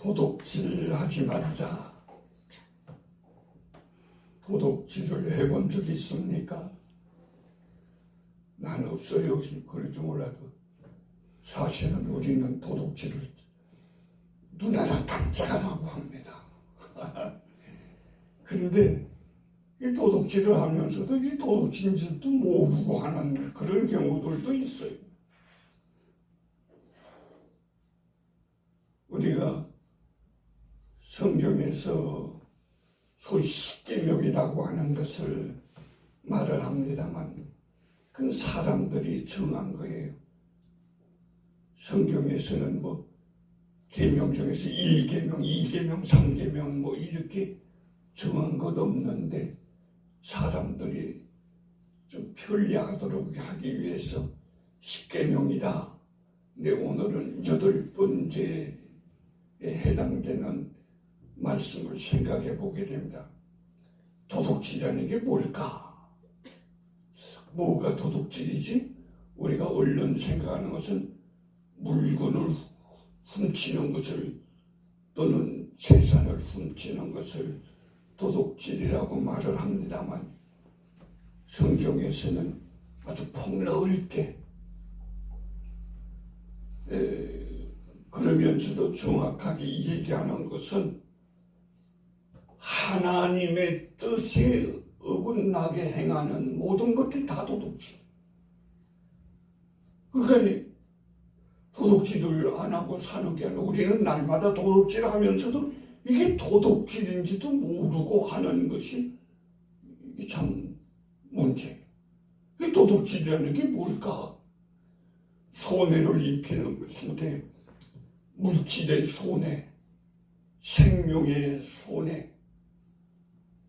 도둑질 하지 말자. 도둑질을 해본 적 있습니까? 난 없어요. 그럴지 몰라도 사실은 우리는 도둑질을 눈에나 깜짝 안 하고 합니다. 그런데 이 도둑질을 하면서도 이 도둑질인지도 모르고 하는 그런 경우들도 있어요. 우리가 성경에서 소위 십계명이라고 하는 것을 말을 합니다만 그건 사람들이 정한 거예요. 성경에서는 뭐 계명 중에서 1계명, 2계명, 3계명 뭐 이렇게 정한 것 없는데 사람들이 좀 편리하도록 하기 위해서 10계명이다. 근데 오늘은 8번째에 해당되는 말씀을 생각해 보게 됩니다. 도둑질이라는 게 뭘까? 뭐가 도둑질이지? 우리가 얼른 생각하는 것은 물건을 훔치는 것을 또는 재산을 훔치는 것을 도둑질이라고 말을 합니다만 성경에서는 아주 폭넓게 그러면서도 정확하게 얘기하는 것은 하나님의 뜻에 어긋나게 행하는 모든 것들이 다 도둑질. 그러니까 도둑질을 안 하고 사는 게 아니라 우리는 날마다 도둑질을 하면서도 이게 도둑질인지도 모르고 하는 것이 참 문제. 이 도둑질이라는 게 뭘까? 손해를 입히는 것인데 물질의 손해, 생명의 손해,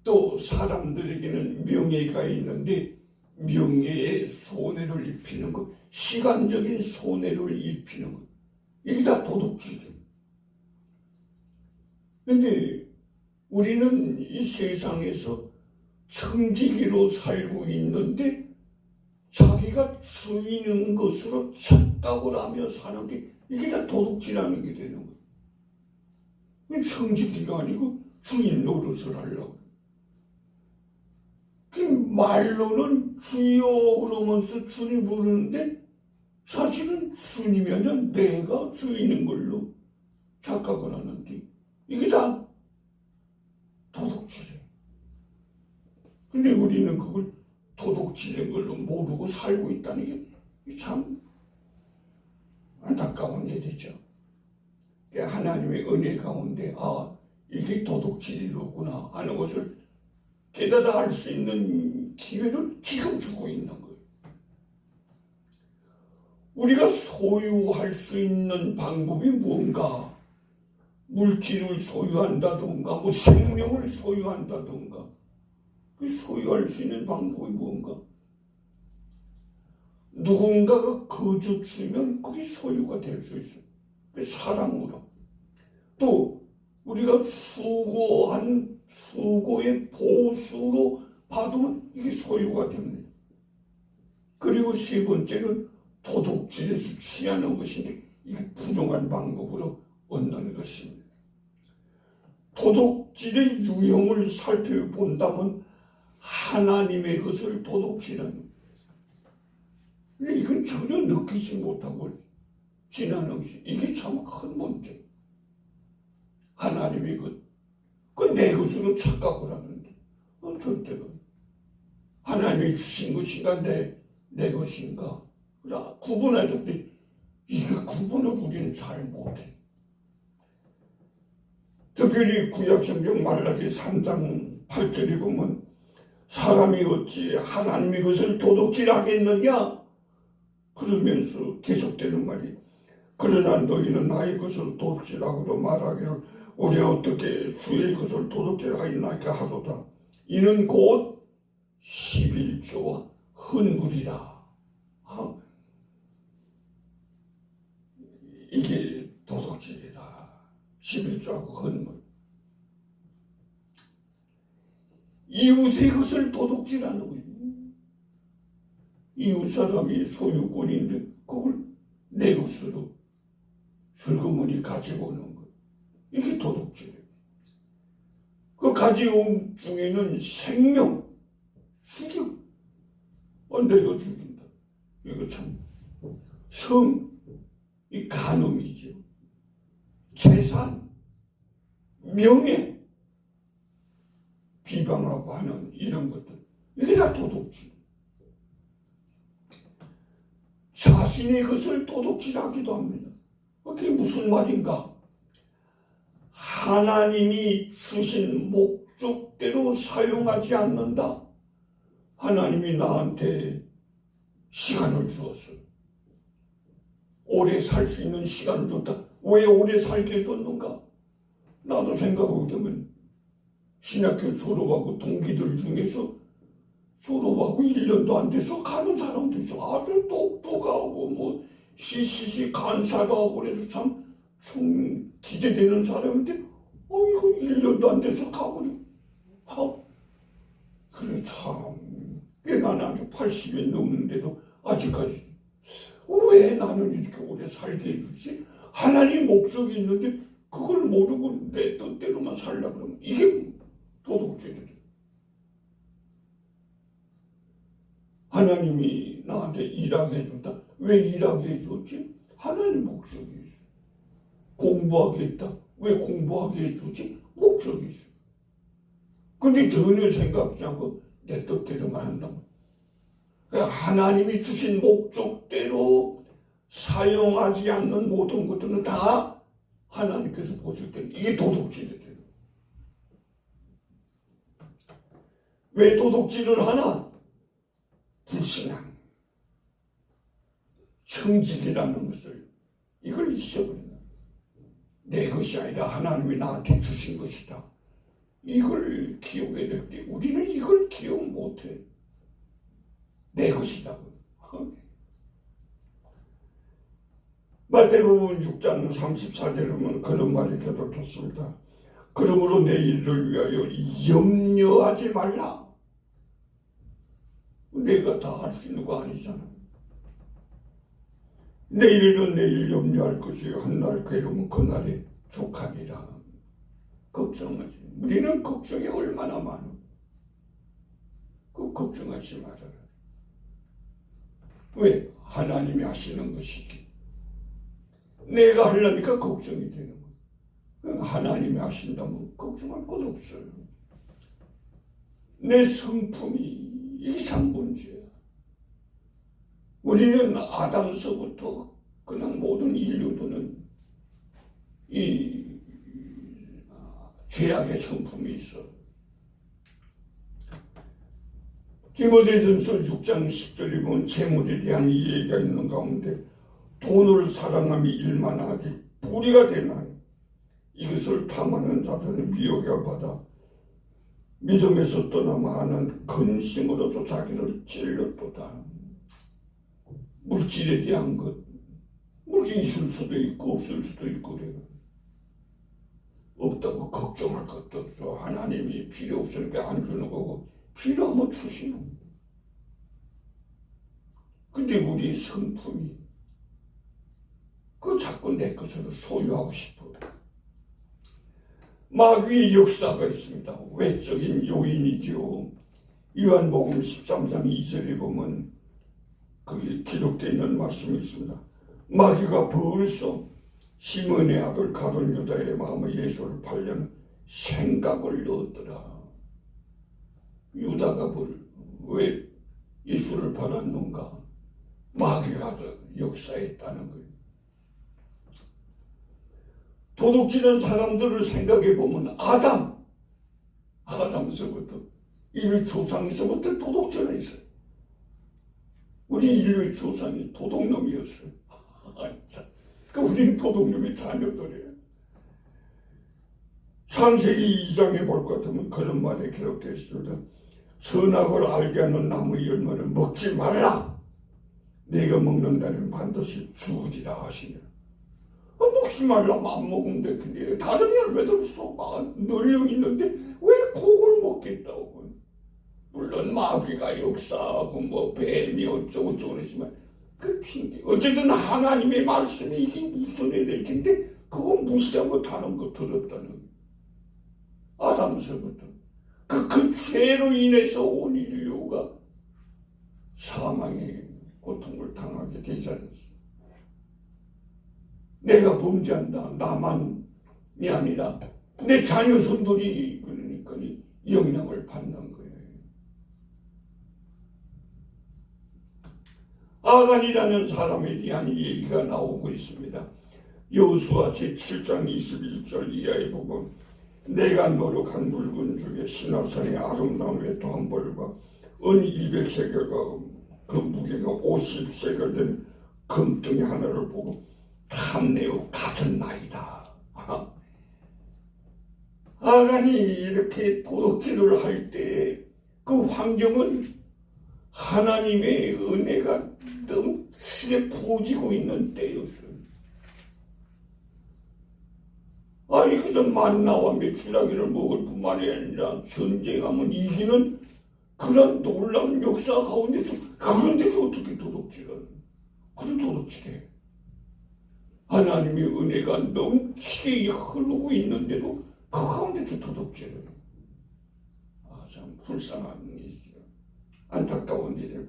또 사람들에게는 명예가 있는데 명예의 손해를 입히는 것, 시간적인 손해를 입히는 것, 이게 다 도둑질이에요. 그런데 우리는 이 세상에서 청지기로 살고 있는데 자기가 주인인 것으로 착각을 하며 사는 게 이게 다 도둑질하는 게 되는 거예요. 청지기가 아니고 주인 노릇을 하려고. 그 말로는 주여 그러면서 주님 부르는데 사실은 주님이 아니라 내가 주인인 걸로 착각을 하는데 이게 다 도둑질이에요. 근데 우리는 그걸 도둑질인 걸로 모르고 살고 있다는 게 참 안타까운 일이죠. 하나님의 은혜 가운데 이게 도둑질이로구나 하는 것을 깨달아 알 수 있는 기회를 지금 주고 있는 거예요. 우리가 소유할 수 있는 방법이 뭔가? 물질을 소유한다던가 뭐 생명을 소유한다던가 그 소유할 수 있는 방법이 뭔가? 누군가가 거저 주면 그게 소유가 될 수 있어요. 사랑으로. 또 우리가 수고한 수고의 보수로 받으면 이게 소유가 됩니다. 그리고 세 번째는 도둑질에서 취하는 것인데 이게 부정한 방법으로 얻는 것입니다. 도둑질의 유형을 살펴본다면 하나님의 것을 도둑질하는 거예요. 이건 전혀 느끼지 못하고 지나는 것이 이게 참 큰 문제. 하나님의 것, 그 내 것으로 착각을 하는데 절대로 하나님이 주신 것인가 내 것인가 구분할 때 이게 구분을 우리는 잘 못해. 특별히 구약성경 말라기 3장 8절에 보면 사람이 어찌 하나님의 것을 도둑질하겠느냐 그러면서 계속되는 말이 그러나 너희는 나의 것을 도둑질하고도 말하기를 우리가 어떻게 주의 것을 도둑질하였나이까 하도다. 이는 곧 11조와 헌물이라. 이게 도둑질이라. 11조하고 헌물. 이웃의 것을 도둑질하는 거예요. 이웃 사람이 소유권인데 그걸 내 것으로 슬그머니 가지고 오는 거예요. 이게 도둑질이에요. 그 가지움 중에는 생명, 죽여. 내가 죽인다. 이거 참 이 간음이죠. 재산, 명예, 비방하고 하는 이런 것들. 이게 다 도둑질. 자신의 것을 도둑질하기도 합니다. 그게 무슨 말인가? 하나님이 주신 목적대로 사용하지 않는다. 하나님이 나한테 시간을 주었어요. 오래 살 수 있는 시간을 줬다. 왜 오래 살게 해줬는가? 나도 생각하게 되면 신학교 졸업하고 동기들 중에서 졸업하고 1년도 안 돼서 가는 사람도 있어. 아주 똑똑하고 뭐 CCC 간사도 하고 그래서 참 기대되는 사람인데 이거 1년도 안 돼서 가버려. 그래 참 나는 아직 80이 넘는데도 아직까지 왜 나는 이렇게 오래 살게 해주지? 하나님 목적이 있는데 그걸 모르고 내 뜻대로만 살려고 그러면 이게 도둑질이래. 하나님이 나한테 일하게 해준다. 왜 일하게 해줬지? 하나님 목적이 있어. 공부하게 했다. 왜 공부하게 해주지? 목적이 있어. 근데 전혀 생각지 않고 내 뜻대로만 한다면 하나님이 주신 목적대로 사용하지 않는 모든 것들은 다 하나님께서 보실 때 이게 도둑질이 돼요. 왜 도둑질을 하나? 불신앙, 청직이라는 것을 이걸 잊어버린다. 내 것이 아니라 하나님이 나한테 주신 것이다. 이걸 기억해야 될 때 우리는 이걸 기억 못해. 내 것이다. 마태복음 6장 34절에 보면 그런 말이 기록됐습니다. 그러므로 내일을 위하여 염려하지 말라. 내가 다 할 수 있는 거 아니잖아. 내일은 내일 염려할 것이요 한날 괴로우면 그날에 족하니라. 걱정하지. 우리는 걱정이 얼마나 많아. 그 걱정하지 말아라. 왜? 하나님이 하시는 것이기. 내가 하려니까 걱정이 되는 거야. 하나님이 하신다면 걱정할 것 없어요. 내 성품이 이상문제야. 우리는 아담서부터 그냥 모든 인류들은 이 죄악의 성품이 있어. 디모데전서 6장 10절에 보면 재물에 대한 이해가 있는 가운데 돈을 사랑함이 일만하게 뿌리가 되나니 이것을 탐하는 자들은 미혹에 받아 믿음에서 떠나마는 근심으로서 자기를 찔렀도다. 물질에 대한 것, 물질이 있을 수도 있고 없을 수도 있고 그래요. 없다고 걱정할 것도 없어. 하나님이 필요 없으니까 안 주는 거고 필요하면 주시는. 근데 우리 성품이 자꾸 내 것으로 소유하고 싶어. 마귀의 역사가 있습니다. 외적인 요인이죠. 요한복음 13장 2절에 보면 거기 기록되어 있는 말씀이 있습니다. 마귀가 벌써 시몬의 아들 가룟 유다의 마음에 예수를 팔려는 생각을 넣었더라. 유다가 왜 예수를 팔았는가? 마귀가 역사했다는 거예요. 도둑질한 사람들을 생각해 보면 아담서부터 인류 조상서부터 도둑질했어요. 우리 인류의 조상이 도둑놈이었어요. 우리는 도둑놈의 자녀들이에요. 창세기 2장에 볼 것 같으면 그런 말이 기록되어 있습니다. 선악을 알게 하는 나무의 열매를 먹지 말라. 네가 먹는다면 반드시 죽으리라 하시니라. 먹지 말라면 안 먹으면 돼. 근데 다른 열매들 쏘가 널려 있는데 왜 그걸 먹겠다고. 물론 마귀가 역사하고 뭐 뱀이 어쩌고 저쩌고 그러지만 그 핑계. 어쨌든 하나님의 말씀이 이게 우선해야 될 텐데 그거 무시하고 다른 거 들었다는 아담서부터 그 죄로 인해서 온 인류가 사망의 고통을 당하게 되지 않았어. 내가 범죄한다. 나만이 아니라 내 자녀손들이 그러니까 영향을 받는 거예요. 아간이라는 사람에 대한 얘기가 나오고 있습니다. 여호수아 제7장 21절 이하에 보면 내가 노력한 물건 중에 시나산의 아름다운 외투 한 벌과 은 200세겔과 그 무게가 50세겔 되는 금덩이 하나를 보고 탐내어 가졌나이다. 아간이 이렇게 도둑질을 할 때 그 환경은 하나님의 은혜가 넘치게 부어지고 있는 때였어요. 아니 그저 만나와 메추라기를 먹을 뿐만이 아니라 전쟁하면 이기는 그런 놀라운 역사 가운데서 그런데서 어떻게 도둑질하는 그런 도둑질해. 하나님의 은혜가 넘치게 흐르고 있는데도 그 가운데서 도둑질을. 참 불쌍한 일이죠. 안타까운 일이에요.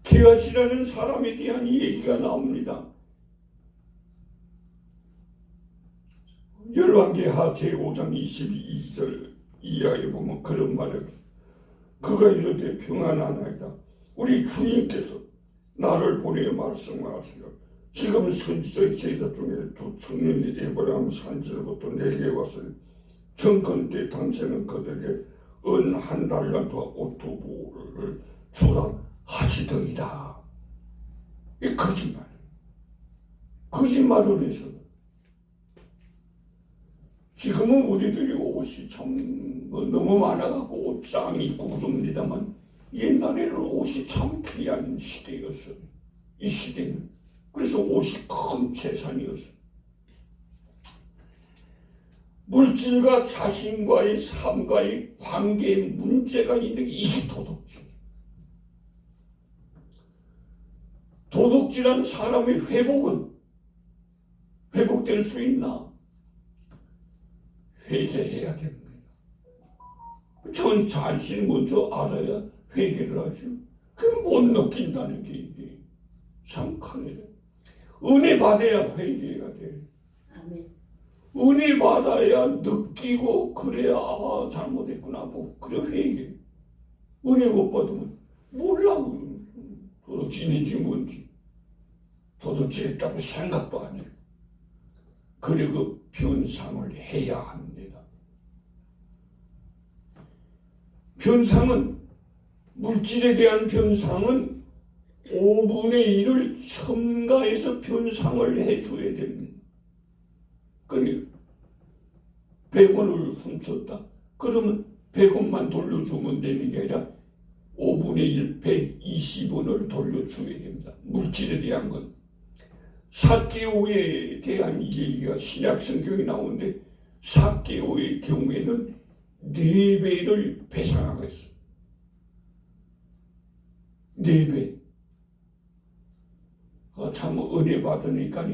게하시라는 사람에 대한 얘기가 나옵니다. 열왕기하 제5장 22절 이하에 보면 그런 말을 그가 이르되 평안하나이다. 우리 주님께서 나를 보내 말씀하시기를 지금 선지자의 제자 중에 두 청년이 에브라임 산지로부터 내게 왔으니 정컨대 당신은 그들에게 은 1달란트와 오토부를 주라 하시더이다. 이 거짓말을 해서 지금은 우리들이 옷이 참 너무 많아갖고 옷장 입고 그럽니다만 옛날에는 옷이 참 귀한 시대였어요. 이 시대는. 그래서 옷이 큰 재산이었어요. 물질과 자신과의 삶과의 관계에 문제가 있는 게 이게 도둑질. 도둑질한 사람의 회복될 수 있나? 회개해야 됩니다. 전 자신이 먼저 알아야 회개를 하죠. 그걸 못 느낀다는 게 이게 참 큰일이에요. 은혜 받아야 회개가 돼. 아멘. 은혜 받아야 느끼고 그래야 잘못했구나 하고 그래 회개. 은혜 못 받으면 몰라. 도둑질인지 뭔지. 도둑질했다고 생각도 안 해. 그리고 변상을 해야 합니다. 변상은 물질에 대한 변상은 5분의 1을 첨가해서 변상을 해줘야 됩니다. 그리고 100원을 훔쳤다. 그러면 100원만 돌려주면 되는 게 아니라 5분의 1, 120원을 돌려줘야 됩니다. 물질에 대한 건. 삭개오에 대한 얘기가 신약 성경에 나오는데 삭개오의 경우에는 4배를 배상하고 있어요. 4배. 참 은혜 받으니까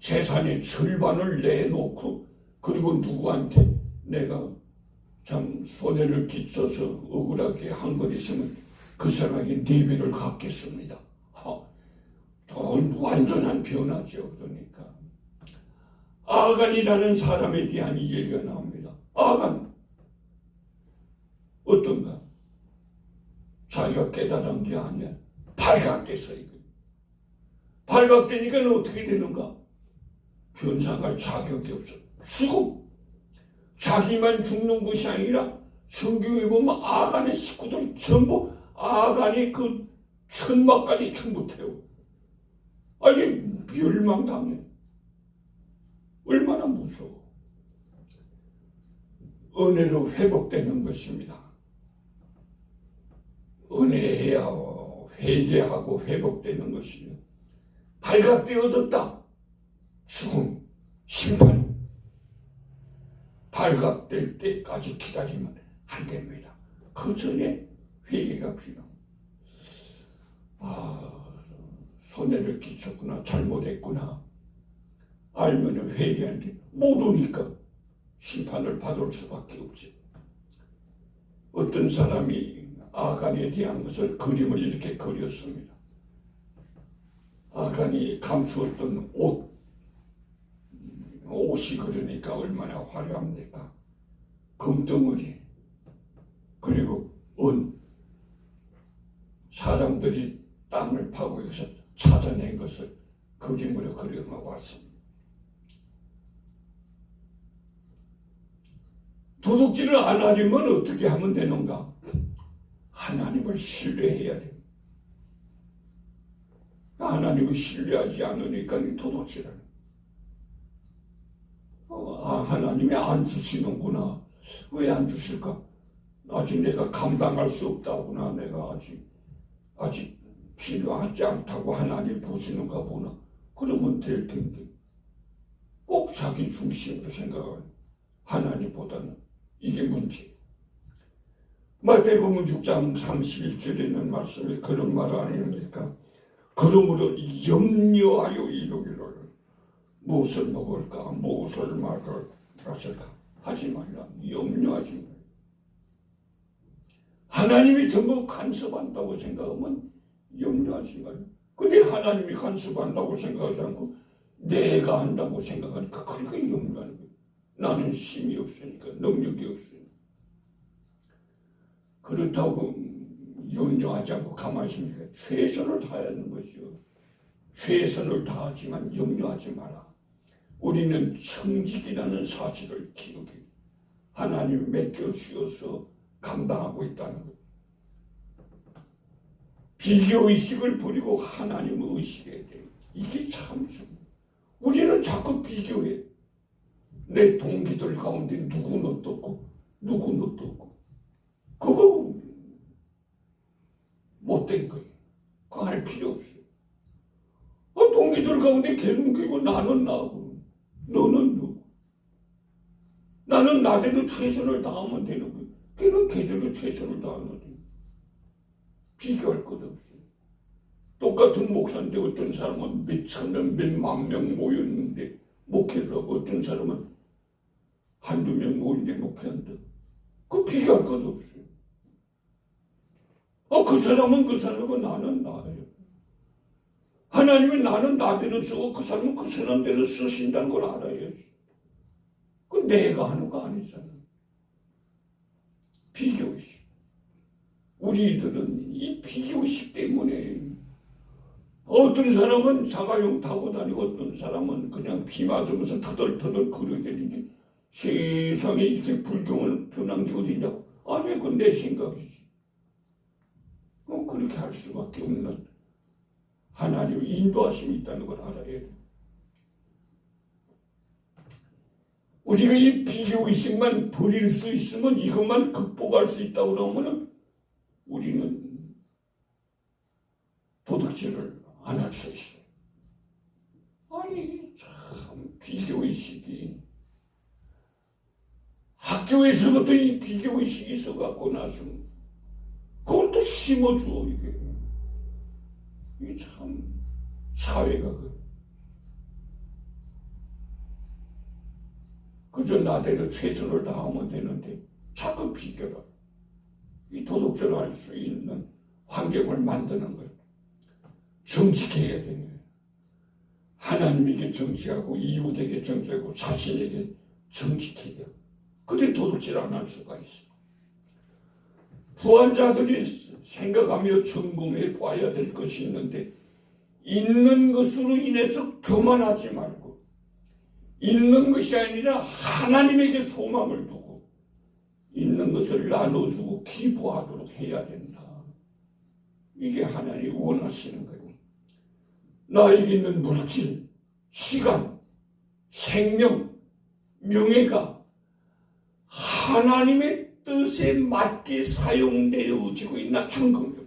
재산의 절반을 내놓고 그리고 누구한테 내가 참 손해를 끼쳐서 억울하게 한 것 있으면 그 사람에게 4배를 갚겠습니다. 완전한 변화죠. 그러니까 아간이라는 사람에 대한 얘기가 나옵니다. 아간 어떤가? 자기가 깨달은 게 아니야. 발각돼서 이거. 발각되니까 어떻게 되는가? 변상할 자격이 없어. 죽음. 자기만 죽는 것이 아니라 성경에 보면 아간의 식구들 전부 아간이 그 천막까지 전부 태워. 이게 멸망당해. 얼마나 무서워. 은혜로 회복되는 것입니다. 은혜해야 회개하고 회복되는 것이요. 발각되어졌다. 죽음, 심판. 발각될 때까지 기다리면 안 됩니다. 그 전에 회개가 필요합니다. 손해를 끼쳤구나. 잘못했구나. 알면 회개하는데 모르니까 심판을 받을 수밖에 없지. 어떤 사람이 아간에 대한 것을 그림을 이렇게 그렸습니다. 아간이 감추었던 옷이 그러니까 얼마나 화려합니까? 금덩어리, 그리고 사람들이 땅을 파고 여기서 찾아낸 것을 그림으로 그려놓아 왔습니다. 도둑질을 안 하려면 어떻게 하면 되는가? 하나님을 신뢰해야 됩니다. 하나님을 신뢰하지 않으니까 도둑질을. 하나님이 안 주시는구나. 왜 안 주실까? 아직 내가 감당할 수 없다구나. 내가 아직 필요하지 않다고 하나님 보시는가 보나. 그러면 될 텐데. 꼭 자기 중심으로 생각하는 하나님보다는 이게 문제. 마태복음 6장 31절에 있는 말씀에 그런 말 아닙니까? 그러므로 염려하여 이루기를 무엇을 먹을까, 무엇을 마실까 하지 말라. 염려하지 말라. 하나님이 전부 간섭한다고 생각하면 염려하지 말라. 근데 하나님이 간섭한다고 생각하지 않고 내가 한다고 생각하니까 그러니까 염려하는 거예요. 나는 힘이 없으니까, 능력이 없으니까. 그렇다고 염려하지 않고 가만히 있으니까 최선을 다해야 하는 것이요. 최선을 다하지만 염려하지 마라. 우리는 청직이라는 사실을 기억해. 하나님이 맡겨주셔서 감당하고 있다는 것. 비교의식을 버리고 하나님을 의식해야 돼. 이게 참 중요해. 우리는 자꾸 비교해. 내 동기들 가운데 누구는 어떻고 누구는 어떻고. 그거 못된 거예요. 그거 할 필요 없어요. 동기들 가운데 걔는 걔고 나는 나고 너는 너. 나는 나대로 최선을 다하면 되는 거예요. 걔는 걔대로 최선을 다하면 돼요. 비교할 것 없어요. 똑같은 목사인데 어떤 사람은 몇 천 명, 몇 만 명 모였는데 목회를 하고 어떤 사람은 한두 명 모이는데 목회한다. 그 비교할 것 없어요. 그 사람은 그 사람이고 나는 나예요. 하나님이 나는 나대로 쓰고 그 사람은 그 사람대로 쓰신다는 걸 알아야지. 그 내가 하는 거 아니잖아. 비교의식. 우리들은 이 비교의식 때문에 어떤 사람은 자가용 타고 다니고 어떤 사람은 그냥 비 맞으면서 터덜터덜 걸어다니는데 세상에 이렇게 불경을 변한 게 어디냐고. 아니 그건 내 생각이지. 그렇게 할 수밖에 없는 하나님의 인도하심이 있다는 걸 알아야 돼. 우리가 이 비교의식만 버릴 수 있으면 이것만 극복할 수 있다고 그러면 우리는 도둑질을 안 할 수 있어요. 아니 참 비교의식이 학교에서부터 이 비교의식이 있어갖고 나서 그걸 또 심어줘 이게. 이게 참 사회가 그저 나대로 최선을 다하면 되는데 자꾸 비교를 이 도둑질을 할 수 있는 환경을 만드는 걸 정직해야 되네. 하나님에게 정직하고 이웃에게 정직하고 자신에게 정직해야 돼. 그래 도둑질 안 할 수가 있어. 부한자들이 생각하며 점검해 봐야 될 것이 있는데 있는 것으로 인해서 교만하지 말고 있는 것이 아니라 하나님에게 소망을 두고 있는 것을 나눠주고 기부하도록 해야 된다. 이게 하나님이 원하시는 거예요. 나에게 있는 물질, 시간, 생명, 명예가 하나님의 뜻에 맞게 사용되어지고 있나 점검해봐요.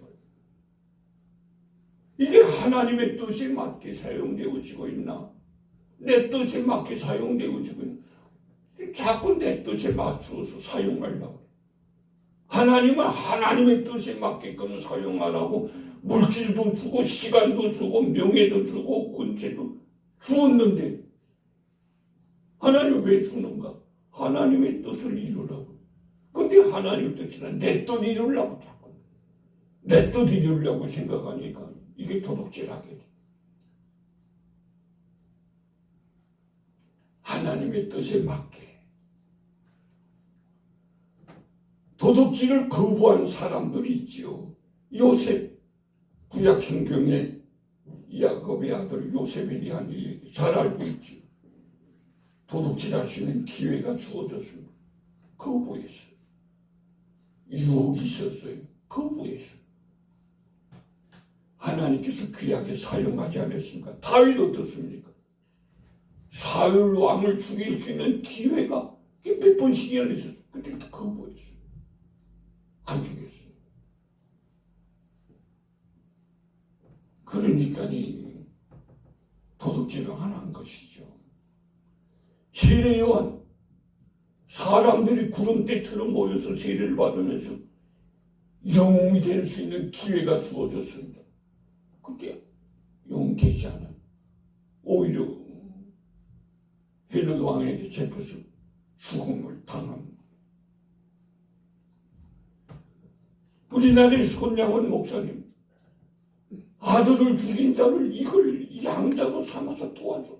이게 하나님의 뜻에 맞게 사용되어지고 있나? 내 뜻에 맞게 사용되어지고 있나? 자꾸 내 뜻에 맞추어서 사용하려고. 하나님은 하나님의 뜻에 맞게끔 사용하라고 물질도 주고 시간도 주고 명예도 주고 권세도 주었는데 하나님 왜 주는가? 하나님의 뜻을 이루라고. 근데 하나님 뜻이란 내 뜻 이루려고 자꾸 내 뜻 이루려고 생각하니까 이게 도둑질하게 돼. 하나님의 뜻에 맞게 도둑질을 거부한 사람들이 있지요. 요셉, 구약 성경에 야곱의 아들 요셉에 대한 얘기 잘 알고 있지요. 도둑질할 수 있는 기회가 주어졌습니다. 거부했어요. 유혹이 있었어요. 거부했어요. 하나님께서 귀하게 사용하지 않았습니까? 다윗 어떻습니까? 사울 왕을 죽일 수 있는 기회가 몇 번씩이나 있었어요. 근데 거부했어요. 안 죽였어요. 그러니까 도둑질을 안 한 것이죠. 세례 요한, 사람들이 구름대처럼 모여서 세례를 받으면서 영웅이 될 수 있는 기회가 주어졌습니다. 근데 영웅 되지 않아요. 오히려 헤롯 왕에게 잡혀서 죽음을 당합니다. 우리나라의 손양원 목사님, 아들을 죽인 자를 이걸 양자로 삼아서 도와줘.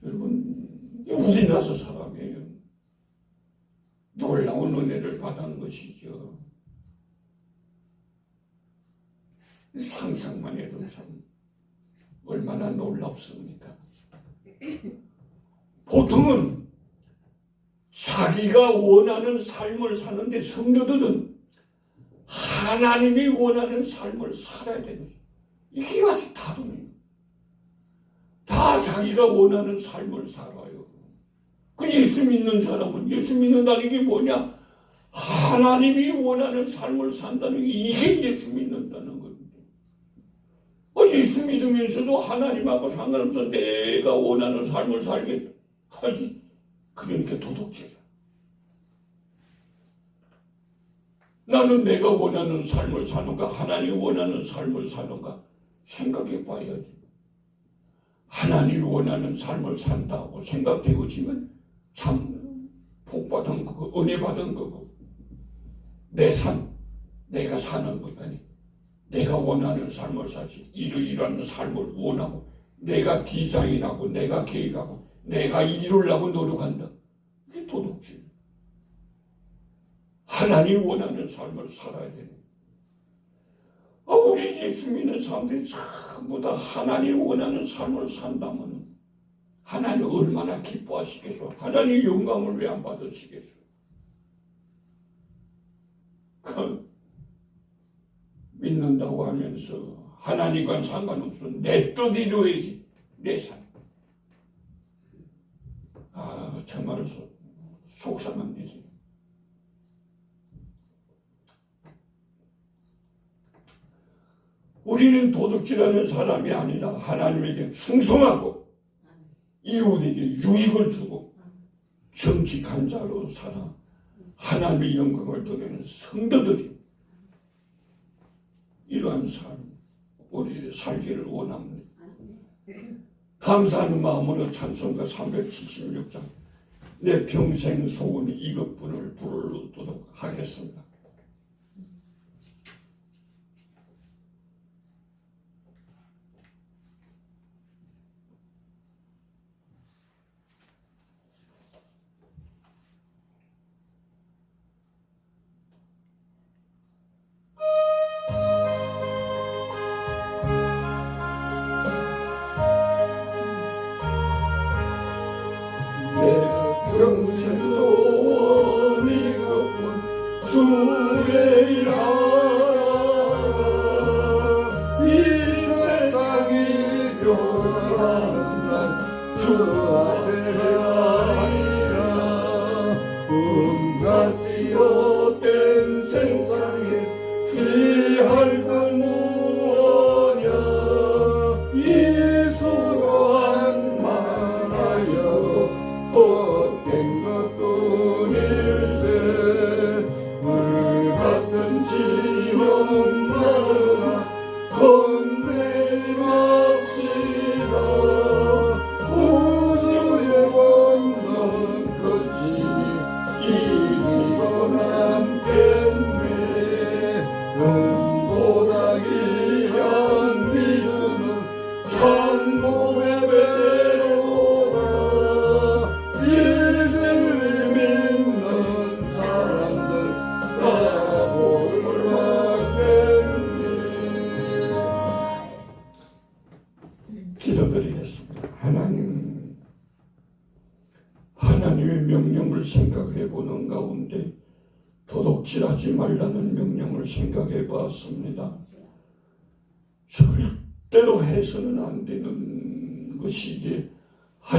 여러분, 우리나라 사람이에요. 놀라운 은혜를 받은 것이죠. 상상만 해도 참 얼마나 놀랍습니까? 보통은 자기가 원하는 삶을 사는데 성도들은 하나님이 원하는 삶을 살아야 되는 거예요. 이게 아주 다릅니다. 다 자기가 원하는 삶을 살아요. 그 예수 믿는 사람은 예수 믿는다는 게 뭐냐? 하나님이 원하는 삶을 산다는 게 이게 예수 믿는다는 겁니다. 예수 믿으면서도 하나님하고 상관없어 내가 원하는 삶을 살겠다. 그러니까 도둑질이야. 나는 내가 원하는 삶을 사는가 하나님이 원하는 삶을 사는가 생각해 봐야지. 하나님이 원하는 삶을 산다고 생각되어지면 참 복받은 거고 은혜 받은 거고 내 삶, 내가 사는 것 아니 내가 원하는 삶을 사지 이러이러한 삶을 원하고 내가 디자인하고 내가 계획하고 내가 이루려고 노력한다. 이게 도둑질. 하나님이 원하는 삶을 살아야 되는. 우리 예수 믿는 사람들이 전부 다 하나님이 원하는 삶을 산다면 하나님 얼마나 기뻐하시겠어? 하나님 영광을 왜 안 받으시겠어? 믿는다고 하면서 하나님과 상관없어. 내 뜻 이루어야지. 내 삶. 정말 속상한 일이에요. 우리는 도둑질하는 사람이 아니라 하나님에게 충성하고 이웃에게 유익을 주고 정직한 자로 살아 하나님의 영광을 드리는 성도들이 이러한 삶 우리 살기를 원합니다. 감사하는 마음으로 찬송가 376장 내 평생 소원 이것뿐을 부르도록 하겠습니다. 평생 소원 이것뿐 주의 일하라 이 세상이 변한다 주 앞에 아니라 꿈같이 헛된 세상에 피할 건 무엇이냐 예수만 만하여 헛된 것뿐일세 물같은 시험 마음아 겁내지 맙시다 하나님의 명령을 생각해 보는 가운데 도둑질하지 말라는 명령을 생각해 보았습니다. 절대로 해서는 안 되는 것이 이제